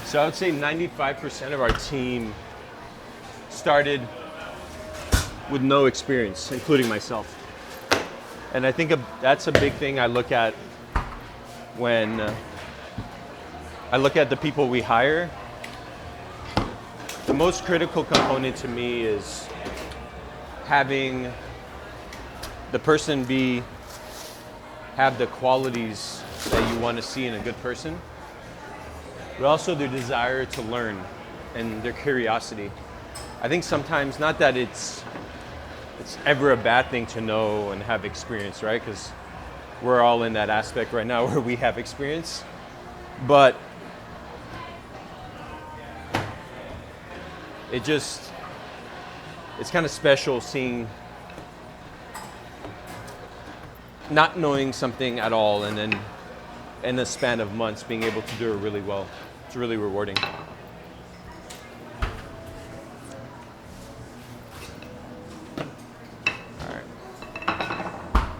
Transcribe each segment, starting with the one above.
So I would say 95% of our team started with no experience, including myself. And I think that's a big thing I look at when I look at the people we hire. The most critical component to me is having the person have the qualities that you want to see in a good person, but also their desire to learn and their curiosity. I think sometimes, not that it's ever a bad thing to know and have experience, right? Because we're all in that aspect right now where we have experience. But it's kind of special seeing not knowing something at all and then in a span of months being able to do it really well. It's really rewarding. All right,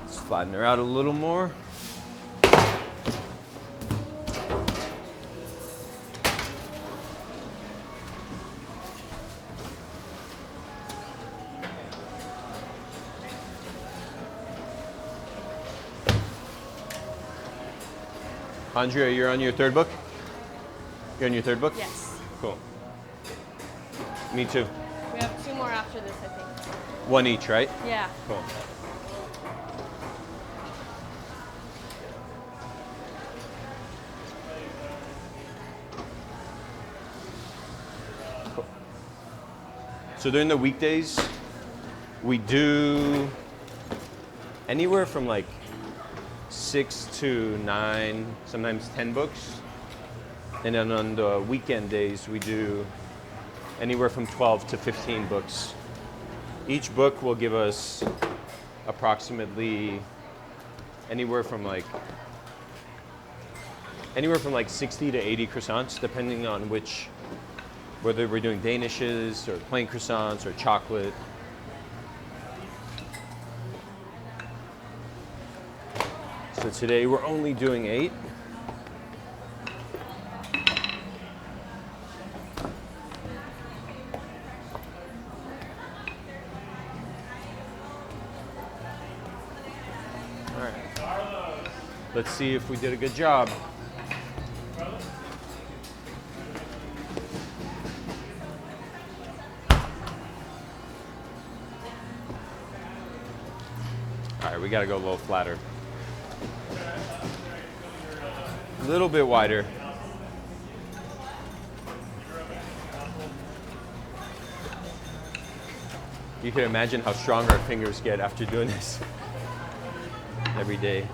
let's flatten her out a little more. Andrea, you're on your third book? You're on your third book? Yes. Cool. Me too. We have 2 more after this, I think. One each, right? Yeah. Cool. Cool. So during the weekdays, we do anywhere from like 6 to 9, sometimes 10 books. And then on the weekend days, we do anywhere from 12 to 15 books. Each book will give us approximately anywhere from like 60 to 80 croissants, depending on whether we're doing Danishes or plain croissants or chocolate. So today we're only doing 8. All right. Let's see if we did a good job. All right, we gotta go a little flatter. A little bit wider. You can imagine how strong our fingers get after doing this every day.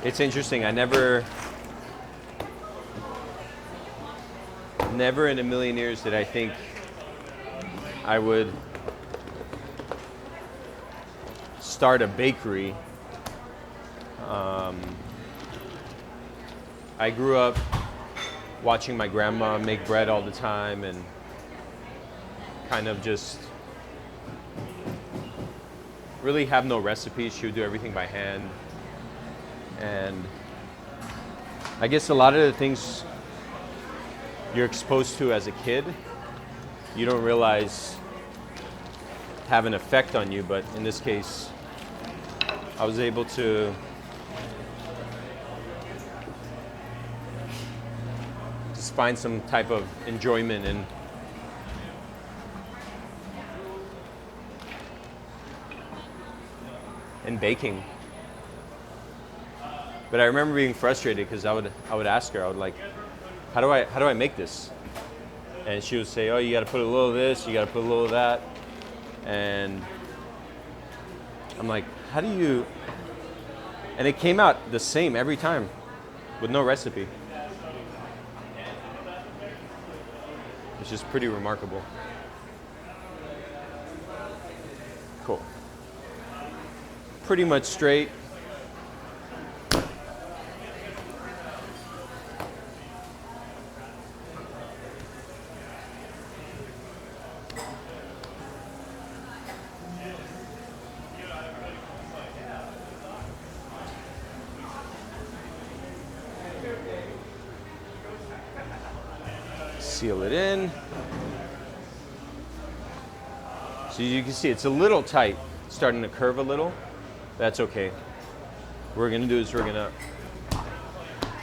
It's interesting. I never in a million years did I think I would start a bakery. I grew up watching my grandma make bread all the time and kind of just really have no recipes. She would do everything by hand. And I guess a lot of the things you're exposed to as a kid, you don't realize have an effect on you, but in this case, I was able to just find some type of enjoyment in baking. But I remember being frustrated because I would ask her, I would like, how do I make this? And she would say, oh, you got to put a little of this, you got to put a little of that. And I'm like, how do you? And it came out the same every time with no recipe. It's just pretty remarkable. Cool. Pretty much straight. Seal it in. So you can see it's a little tight, starting to curve a little. That's okay. What we're gonna do is we're gonna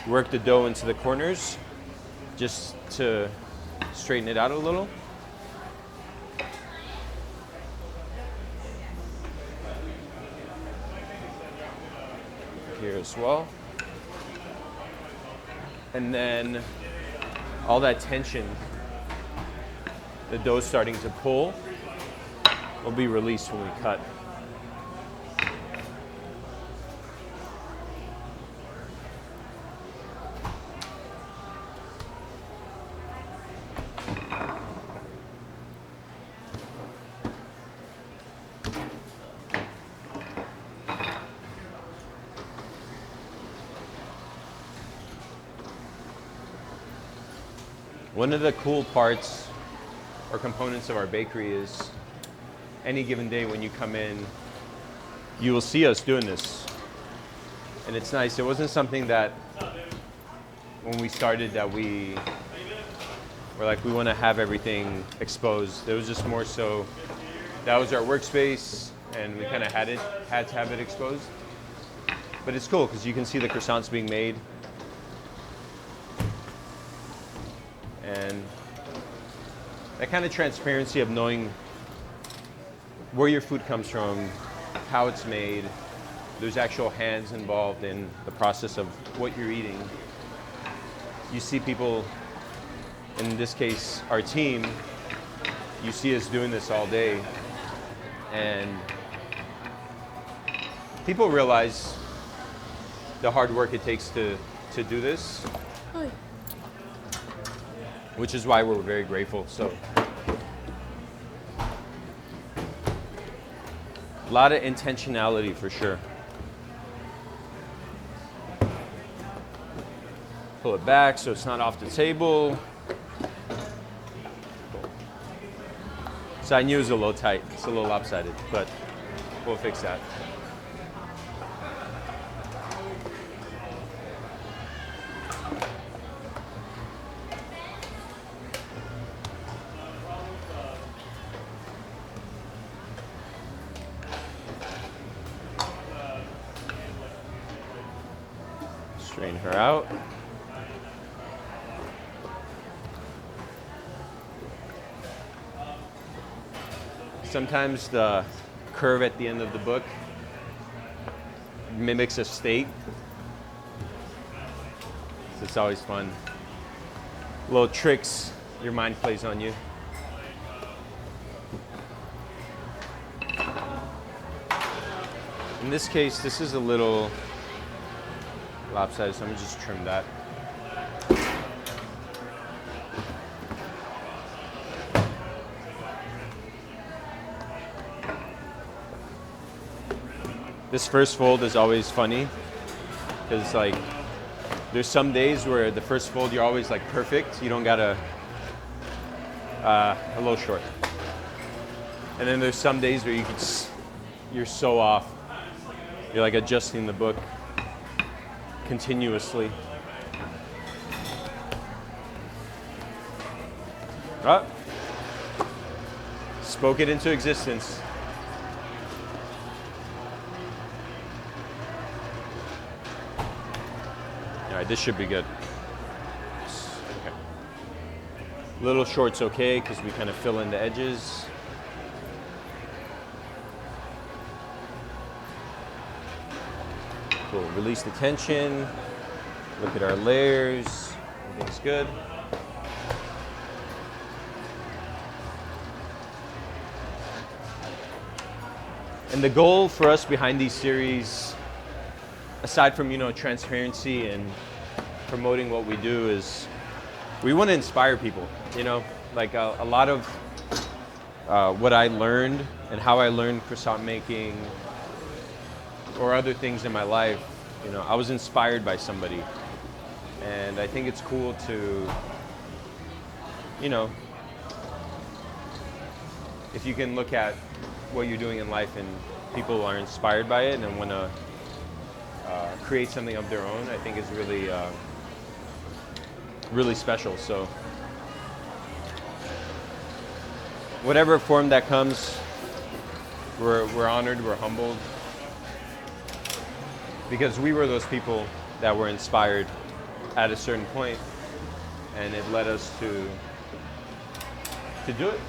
work the dough into the corners just to straighten it out a little. Here as well. And then all that tension, the dough's starting to pull, will be released when we cut. One of the cool parts or components of our bakery is any given day when you come in, you will see us doing this. And it's nice. It wasn't something that when we started that we were like, we want to have everything exposed. It was just more so that was our workspace and we kind of had to have it exposed. But it's cool because you can see the croissants being made. And that kind of transparency of knowing where your food comes from, how it's made, there's actual hands involved in the process of what you're eating. You see people, in this case, our team, you see us doing this all day. And people realize the hard work it takes to do this. Hi. Which is why we're very grateful. So, a lot of intentionality for sure. Pull it back so it's not off the table. So I knew it was a little tight. It's a little lopsided, but we'll fix that. Strain her out. Sometimes the curve at the end of the book mimics a state. So it's always fun. Little tricks your mind plays on you. In this case, this is a little lopsided, so I'm gonna just trim that. This first fold is always funny because like there's some days where the first fold you're always like perfect. You don't gotta a little short. And then there's some days where you're so off. You're like adjusting the book continuously. Oh. Spoke it into existence. All right, this should be good. Okay. Little short's okay because we kind of fill in the edges. Cool. Release the tension. Look at our layers. Everything's good. And the goal for us behind these series, aside from transparency and promoting what we do, is we want to inspire people. Like a lot of what I learned and how I learned croissant making or other things in my life, I was inspired by somebody. And I think it's cool to, if you can look at what you're doing in life and people are inspired by it and want to create something of their own, I think is really, really special. So whatever form that comes, we're honored, we're humbled, because we were those people that were inspired at a certain point, and it led us to do it.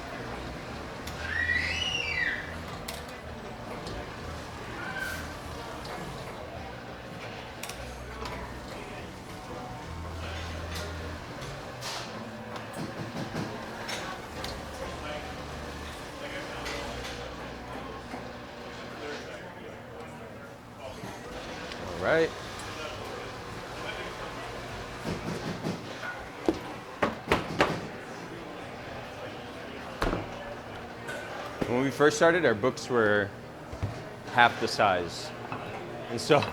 All right. When we first started, our books were half the size. And so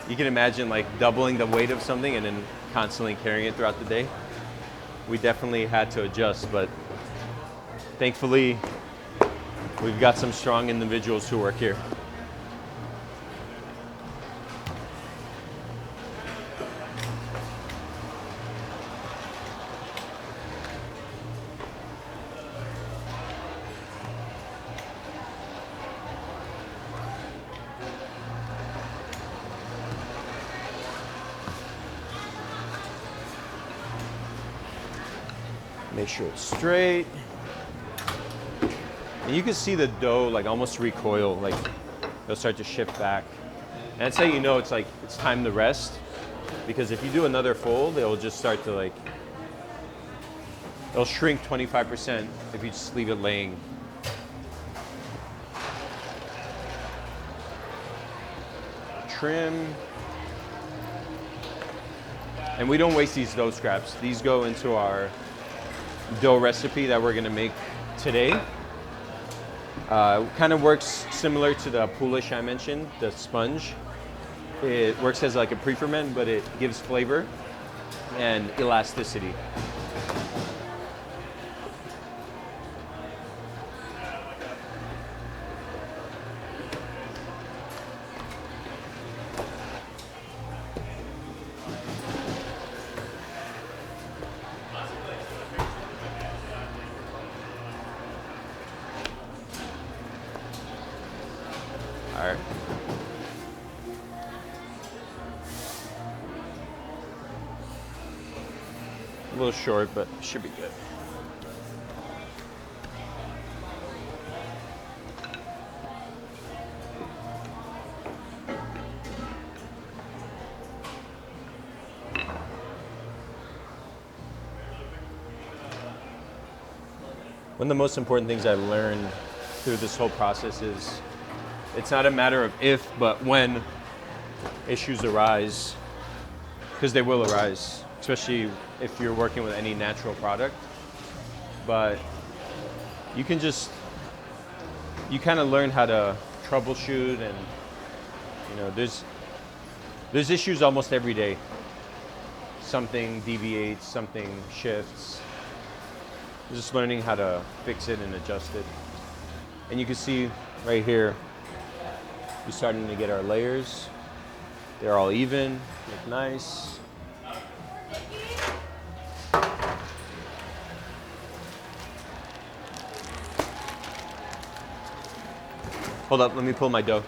you can imagine like doubling the weight of something and then constantly carrying it throughout the day. We definitely had to adjust, but thankfully we've got some strong individuals who work here. Make sure it's straight. And you can see the dough like almost recoil, like it'll start to shift back. And that's how you know it's like it's time to rest, because if you do another fold, it'll just start to like, it'll shrink 25% if you just leave it laying. Trim. And we don't waste these dough scraps. These go into our dough recipe that we're gonna make today. Kind of works similar to the poulish I mentioned, the sponge. It works as like a pre-ferment, but it gives flavor and elasticity. All right. A little short, but should be good. One of the most important things I learned through this whole process is it's not a matter of if, but when issues arise, because they will arise, especially if you're working with any natural product. But you can just, you kind of learn how to troubleshoot, and you know, there's issues almost every day. Something deviates, something shifts. Just learning how to fix it and adjust it. And you can see right here, we're starting to get our layers. They're all even, look nice. Hold up, let me pull my dough.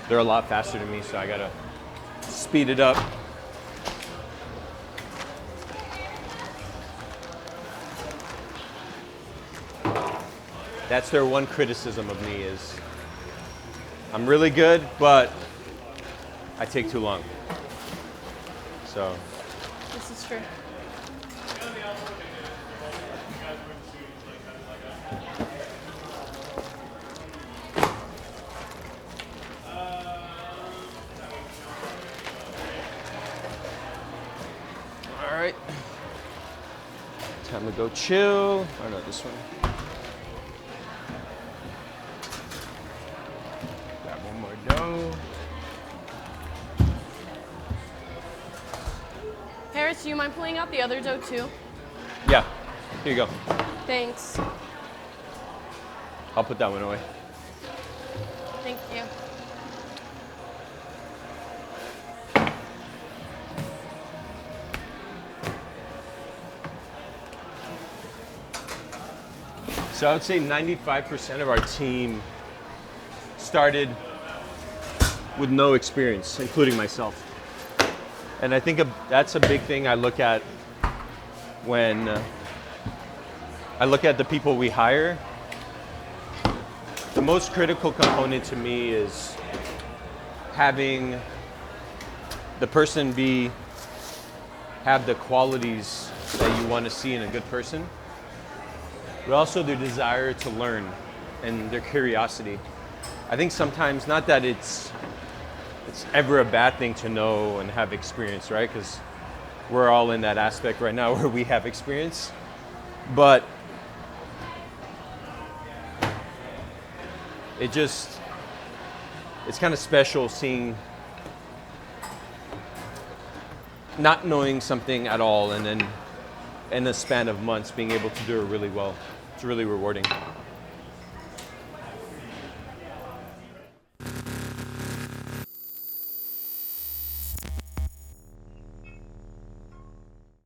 They're a lot faster than me, so I gotta speed it up. That's their one criticism of me is I'm really good, but I take too long. So. This is true. All right. Time to go chill. Oh no, this one. Grab one more dough. Harris, do you mind pulling out the other dough too? Yeah, here you go. Thanks. I'll put that one away. Thank you. So I would say 95% of our team started with no experience, including myself. And I think that's a big thing I look at when I look at the people we hire. The most critical component to me is having the person have the qualities that you want to see in a good person, but also their desire to learn and their curiosity. I think sometimes, not that it's ever a bad thing to know and have experience, right? Because we're all in that aspect right now where we have experience. But it's kind of special seeing not knowing something at all and then in a span of months being able to do it really well. It's really rewarding.